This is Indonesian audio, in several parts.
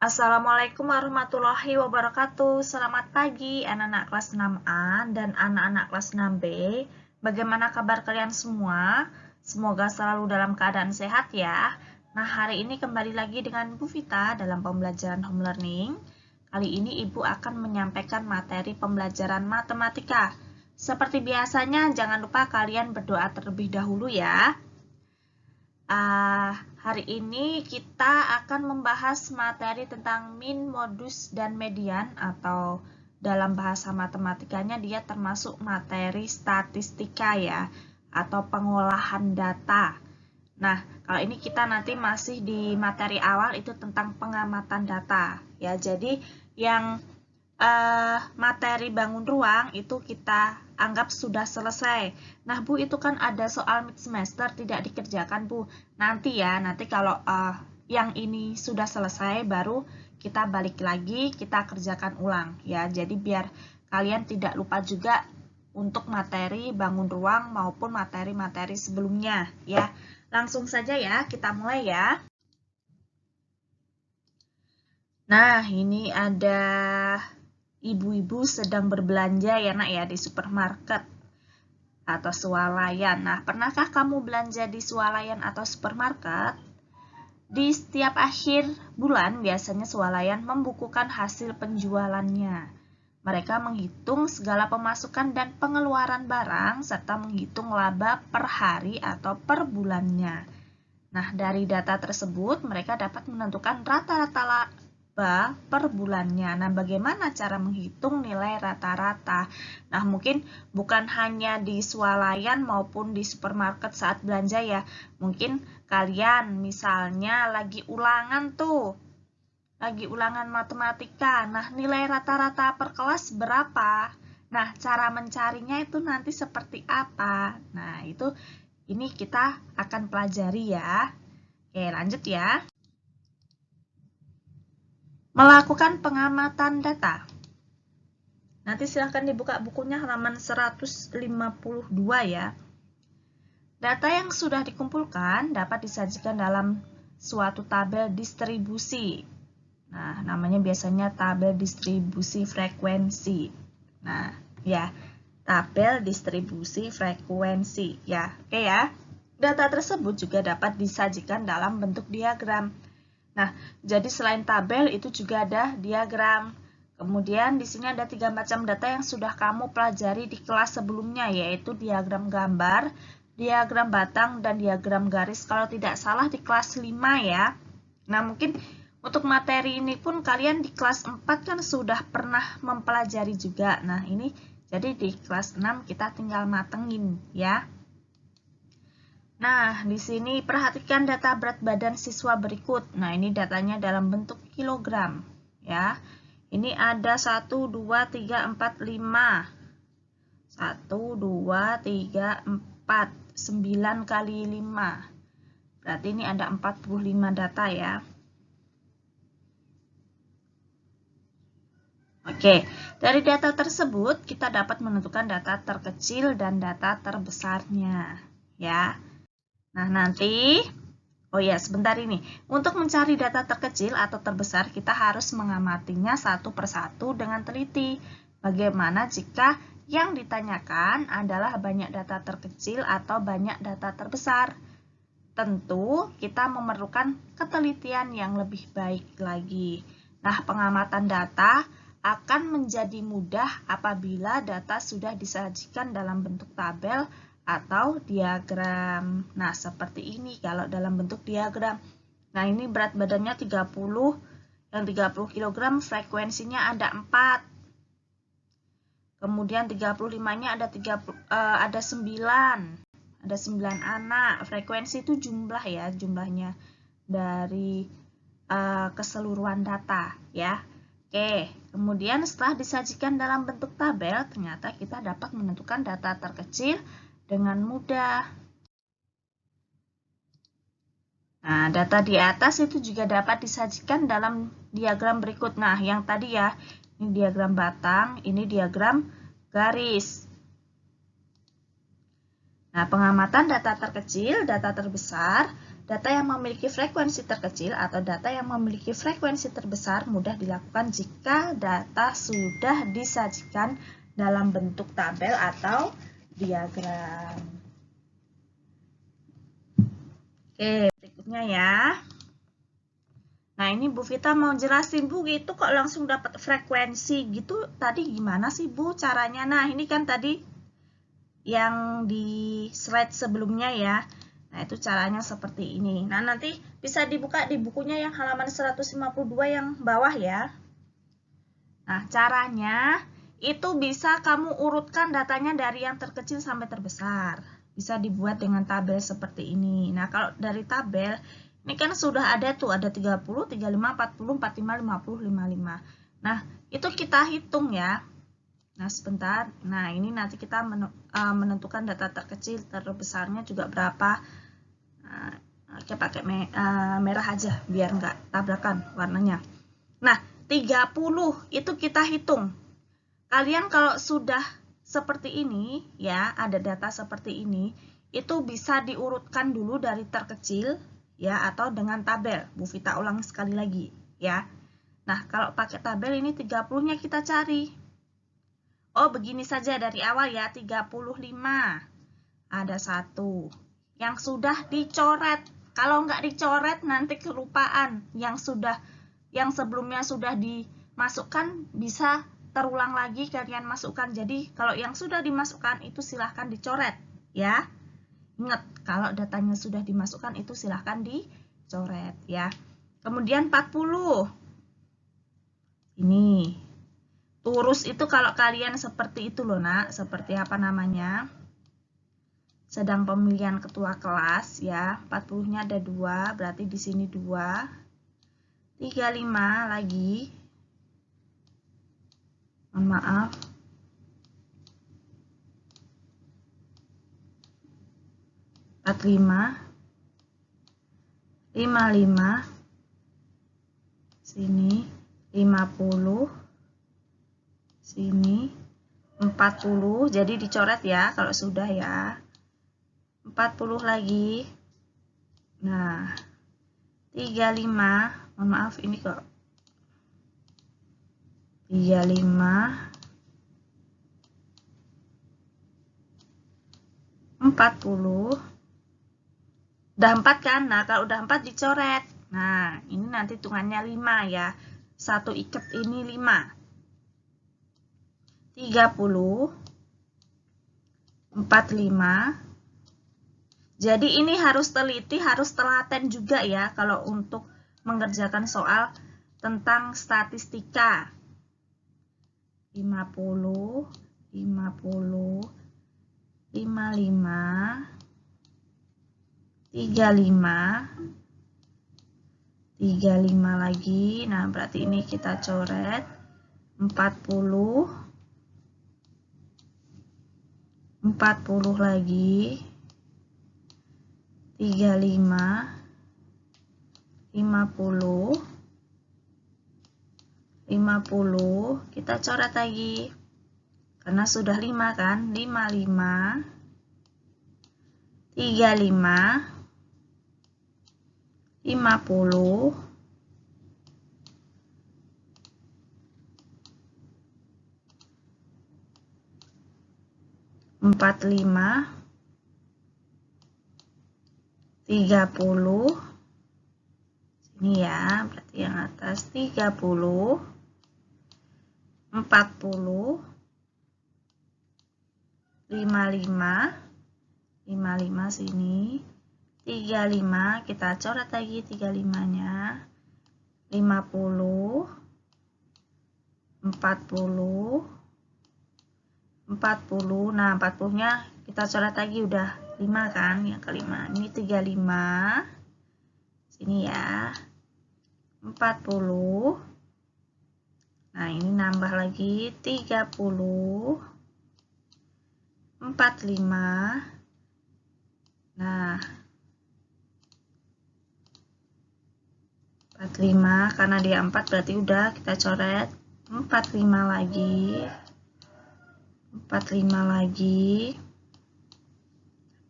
Assalamualaikum warahmatullahi wabarakatuh. Selamat pagi anak-anak kelas 6A dan anak-anak kelas 6B. Bagaimana kabar kalian semua? Semoga selalu dalam keadaan sehat ya. Nah, hari ini kembali lagi dengan Bu Vita dalam pembelajaran home learning. Kali ini Ibu akan menyampaikan materi pembelajaran matematika. Seperti biasanya, jangan lupa kalian berdoa terlebih dahulu ya. Hari ini kita akan membahas materi tentang min, modus, dan median, atau dalam bahasa matematikanya dia termasuk materi statistika ya, atau pengolahan data. Nah, kalau ini kita nanti masih di materi awal itu tentang pengamatan data ya. Jadi yang materi bangun ruang itu kita anggap sudah selesai. Nah, Bu, itu kan ada soal mid semester tidak dikerjakan, Bu. Nanti ya, nanti kalau yang ini sudah selesai, baru kita balik lagi, kita kerjakan ulang ya. Jadi biar kalian tidak lupa juga untuk materi bangun ruang maupun materi-materi sebelumnya ya. Langsung saja ya, kita mulai ya. Nah, ini ada ibu-ibu sedang berbelanja ya nak ya di supermarket atau swalayan. Nah, pernahkah kamu belanja di swalayan atau supermarket? Di setiap akhir bulan biasanya swalayan membukukan hasil penjualannya. Mereka menghitung segala pemasukan dan pengeluaran barang serta menghitung laba per hari atau per bulannya. Nah, dari data tersebut mereka dapat menentukan rata-rata per bulannya. Nah, bagaimana cara menghitung nilai rata-rata? Nah, mungkin bukan hanya di swalayan maupun di supermarket saat belanja ya. Mungkin kalian misalnya lagi ulangan tuh. Lagi ulangan matematika. Nah, nilai rata-rata per kelas berapa? Nah, cara mencarinya itu nanti seperti apa? Nah, ini kita akan pelajari ya. Oke, lanjut ya. Melakukan pengamatan data. Nanti silahkan dibuka bukunya halaman 152 ya. Data yang sudah dikumpulkan dapat disajikan dalam suatu tabel distribusi. Nah, namanya biasanya tabel distribusi frekuensi. Nah, ya, tabel distribusi frekuensi. Ya, oke ya. Data tersebut juga dapat disajikan dalam bentuk diagram. Nah, jadi selain tabel itu juga ada diagram. Kemudian di sini ada 3 macam data yang sudah kamu pelajari di kelas sebelumnya, yaitu diagram gambar, diagram batang, dan diagram garis. Kalau tidak salah di kelas 5 ya. Nah, mungkin untuk materi ini pun kalian di kelas 4 kan sudah pernah mempelajari juga. Nah, ini jadi di kelas 6 kita tinggal matengin ya. Nah, di sini perhatikan data berat badan siswa berikut. Nah, ini datanya dalam bentuk kilogram, ya. Ini ada 1, 2, 3, 4, 5. 1, 2, 3, 4. 9 kali 5. Berarti ini ada 45 data ya. Oke, dari data tersebut kita dapat menentukan data terkecil dan data terbesarnya, ya. Nah, nanti, oh ya, sebentar ini. Untuk mencari data terkecil atau terbesar, kita harus mengamatinya satu persatu dengan teliti. Bagaimana jika yang ditanyakan adalah banyak data terkecil atau banyak data terbesar? Tentu, kita memerlukan ketelitian yang lebih baik lagi. Nah, pengamatan data akan menjadi mudah apabila data sudah disajikan dalam bentuk tabel atau diagram. Nah, seperti ini kalau dalam bentuk diagram. Nah, ini berat badannya 30, yang 30 kg frekuensinya ada 4. Kemudian 35-nya ada 9. Ada 9 anak. Frekuensi itu jumlah ya, jumlahnya dari keseluruhan data ya. Oke, kemudian setelah disajikan dalam bentuk tabel, ternyata kita dapat menentukan data terkecil dengan mudah. Nah, data di atas itu juga dapat disajikan dalam diagram berikut. Nah, yang tadi ya, ini diagram batang, ini diagram garis. Nah, pengamatan data terkecil, data terbesar data yang memiliki frekuensi terkecil atau data yang memiliki frekuensi terbesar mudah dilakukan jika data sudah disajikan dalam bentuk tabel atau diagram. Oke, berikutnya ya. Nah, ini Bu Vita mau jelasin, Bu, gitu kok langsung dapat frekuensi gitu. Tadi gimana sih, Bu, caranya? Nah, ini kan tadi yang di slide sebelumnya ya. Nah, itu caranya seperti ini. Nah, nanti bisa dibuka di bukunya yang halaman 152 yang bawah ya. Nah, caranya itu bisa kamu urutkan datanya dari yang terkecil sampai terbesar. Bisa dibuat dengan tabel seperti ini. Nah, kalau dari tabel, ini kan sudah ada tuh, ada 30, 35, 40, 45, 50, 55. Nah, itu kita hitung ya. Nah, sebentar. Nah, ini nanti kita menentukan data terkecil, terbesarnya juga berapa. Nah, kita pakai merah aja, biar nggak tabrakan warnanya. Nah, 30 itu kita hitung. Kalian kalau sudah seperti ini, ya, ada data seperti ini, itu bisa diurutkan dulu dari terkecil, ya, atau dengan tabel. Bu Vita ulang sekali lagi, ya. Nah, kalau pakai tabel ini 30-nya kita cari. Oh, begini saja dari awal ya, 35. Ada 1. Yang sudah dicoret. Kalau nggak dicoret nanti kelupaan. Yang sebelumnya sudah dimasukkan bisa terulang lagi kalian masukkan. Jadi, kalau yang sudah dimasukkan itu silahkan dicoret, ya. Ingat, kalau datanya sudah dimasukkan itu silahkan dicoret, ya. Kemudian 40. Ini. Turus itu kalau kalian seperti itu loh nak, seperti apa namanya, sedang pemilihan ketua kelas ya, 40-nya ada 2, berarti di sini 2, 35 lagi, mohon maaf, 45, 55, sini, 50, sini 40, jadi dicoret ya kalau sudah ya. 40 lagi. Nah, 35, mohon maaf ini kok 35, 40. Udah 4 kan? Nah, kalau udah 4 dicoret. Nah, ini nanti hitungannya 5 ya. Satu ikat ini 5. 30, 45. Jadi ini harus teliti, harus telaten juga ya kalau untuk mengerjakan soal tentang statistika. 50, 50, 55, 35, 35 lagi. Nah, berarti ini kita coret 40, 40 lagi, 35, 50, 50, kita coret lagi, karena sudah 5 kan, 55, 35, 50, 45, 30, sini ya, berarti yang atas 30, 40, 55, 55 sini, 35, kita coret lagi 35-nya, 50, 40, 40, nah 40-nya kita coret lagi udah 5 kan, yang kelima. Ini 35, sini ya, 40, nah ini nambah lagi 30, 45, nah 45 karena dia 4 berarti udah kita coret 45 lagi, 45 lagi,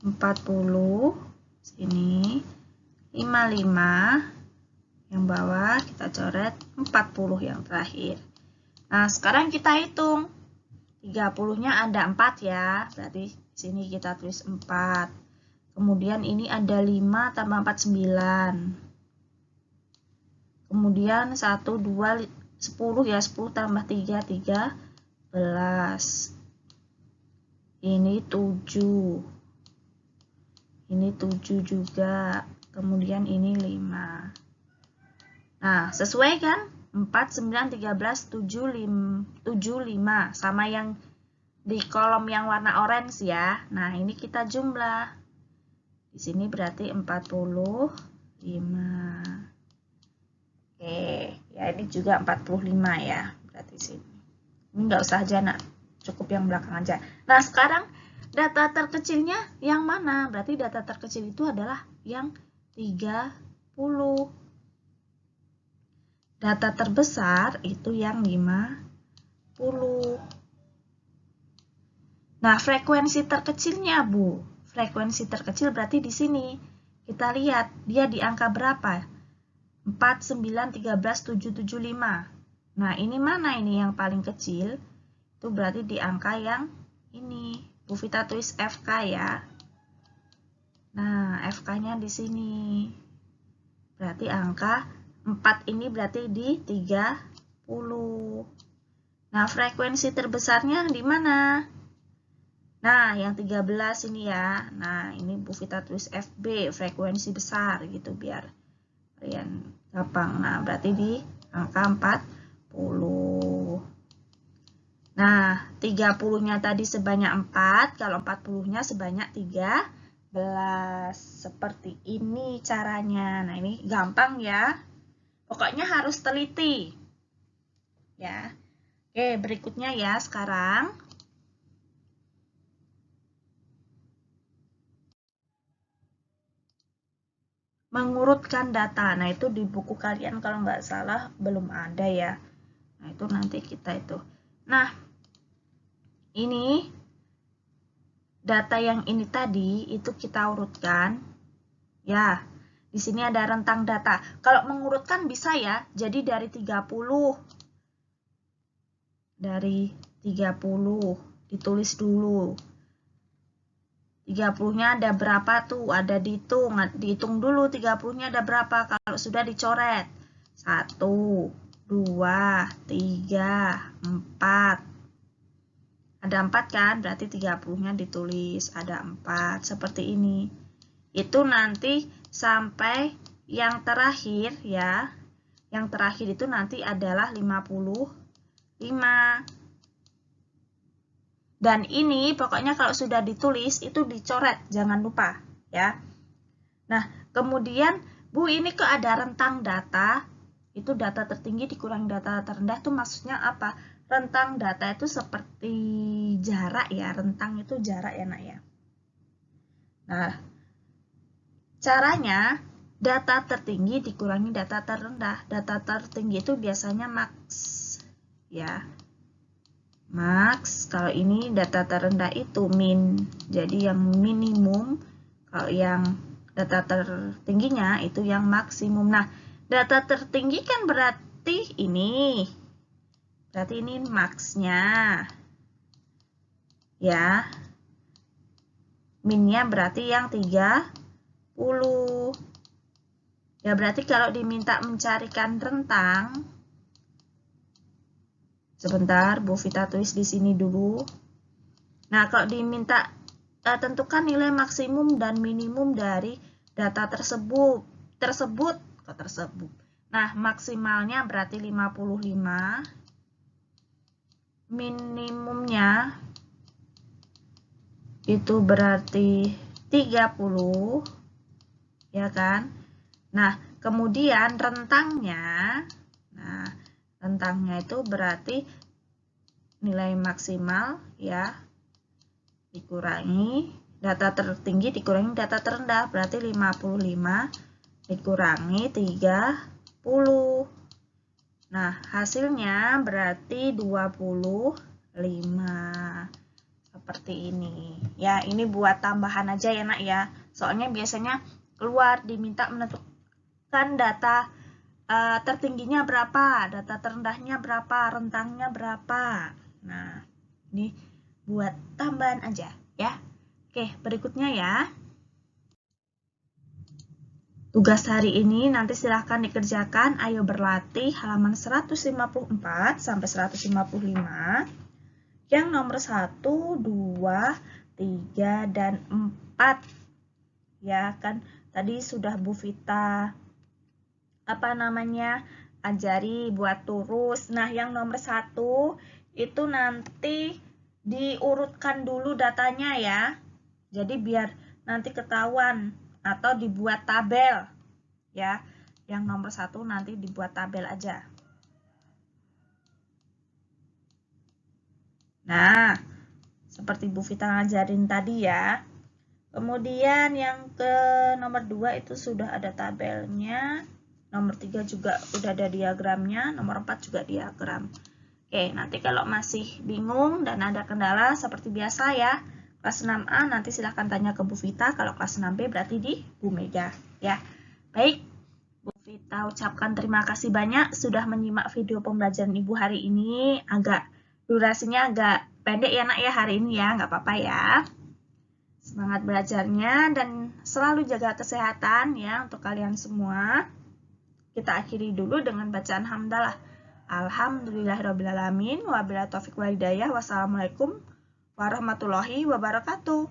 40 sini, 55 yang bawah kita coret, 40 yang terakhir. Nah, sekarang kita hitung. 30-nya ada 4 ya, berarti di sini kita tulis 4. Kemudian ini ada 5 tambah 4, 9. Kemudian 1, 2, 10 ya, 10 tambah 3, 13. Ini 7. Ini 7 juga. Kemudian ini 5. Nah, sesuai kan? 4, 9, 13, 7, 5. Sama yang di kolom yang warna orange ya. Nah, ini kita jumlah. Di sini berarti 45. Oke, ya ini juga 45 ya. Berarti sini. Ini nggak usah aja, nak. Cukup yang belakang aja. Nah, sekarang data terkecilnya yang mana? Berarti data terkecil itu adalah yang 30. Data terbesar itu yang 50. Nah, frekuensi terkecilnya, Bu. Frekuensi terkecil berarti di sini. Kita lihat, dia di angka berapa? 4, 9, 13, 7, 7, 5. Nah, ini mana ini yang paling kecil? Itu berarti di angka yang ini. Bu Vita tulis FK ya. Nah, FK-nya di sini. Berarti angka 4 ini berarti di 30. Nah, frekuensi terbesarnya di mana? Nah, yang 13 ini ya. Nah, ini Bu Vita tulis FB, frekuensi besar gitu biar kalian gampang. Nah, berarti di angka 40. Nah, 30-nya tadi sebanyak 4, kalau 40-nya sebanyak 13. Seperti ini caranya. Nah, ini gampang ya. Pokoknya harus teliti. Ya. Oke, berikutnya ya sekarang. Mengurutkan data. Nah, itu di buku kalian kalau nggak salah belum ada ya. Nah, itu nanti kita itu. Nah, ini data yang ini tadi itu kita urutkan. Ya, di sini ada rentang data. Kalau mengurutkan bisa ya, jadi dari 30. Dari 30 ditulis dulu. 30-nya ada berapa tuh? Ada dihitung. Dihitung dulu 30-nya ada berapa kalau sudah dicoret. 1, 2, 3, 4. Ada 4 kan? Berarti 30-nya ditulis. Ada 4. Seperti ini. Itu nanti sampai yang terakhir ya. Yang terakhir itu nanti adalah 55. Dan ini pokoknya kalau sudah ditulis itu dicoret, jangan lupa ya. Nah, kemudian Bu ini kok ada rentang data, itu data tertinggi dikurangi data terendah itu maksudnya apa? Rentang data itu seperti jarak ya, rentang itu jarak ya nak ya. Nah, caranya data tertinggi dikurangi data terendah. Data tertinggi itu biasanya max ya. Max, kalau ini data terendah itu min, jadi yang minimum, kalau yang data tertingginya itu yang maksimum. Nah, data tertinggi kan berarti ini max-nya, ya, minnya berarti yang 30. Ya, berarti kalau diminta mencarikan rentang, sebentar, Bu Vita tulis di sini dulu. Nah, kalau diminta tentukan nilai maksimum dan minimum dari data tersebut. Nah, maksimalnya berarti 55. Minimumnya itu berarti 30. Ya kan? Nah, kemudian rentangnya itu berarti nilai maksimal ya dikurangi data tertinggi dikurangi data terendah, berarti 55 dikurangi 30. Nah, hasilnya berarti 25. Seperti ini. Ya, ini buat tambahan aja ya nak ya. Soalnya biasanya keluar, diminta menentukan data tertingginya berapa, data terendahnya berapa, rentangnya berapa. Nah, ini buat tambahan aja ya. Oke, berikutnya ya. Tugas hari ini nanti silahkan dikerjakan. Ayo berlatih halaman 154 sampai 155. Yang nomor 1, 2, 3, dan 4. Ya kan, tadi sudah Bu Vita ajari buat turus. Nah, yang nomor 1 itu nanti diurutkan dulu datanya ya. Jadi biar nanti ketahuan atau dibuat tabel ya. Yang nomor 1 nanti dibuat tabel aja. Nah, seperti Bu Vita ngajarin tadi ya. Kemudian yang ke nomor 2 itu sudah ada tabelnya. Nomor 3 juga udah ada diagramnya. Nomor 4 juga diagram. Oke, nanti kalau masih bingung dan ada kendala seperti biasa ya. Kelas 6A nanti silahkan tanya ke Bu Vita. Kalau kelas 6B berarti di Bu Mega ya. Baik, Bu Vita ucapkan terima kasih banyak sudah menyimak video pembelajaran Ibu hari ini. Durasinya agak pendek ya nak ya hari ini ya, nggak apa-apa ya. Semangat belajarnya dan selalu jaga kesehatan ya untuk kalian semua. Kita akhiri dulu dengan bacaan hamdalah. Alhamdulillahirrabbilalamin. Wabillahi taufiq wal hidayah. Wassalamualaikum warahmatullahi wabarakatuh.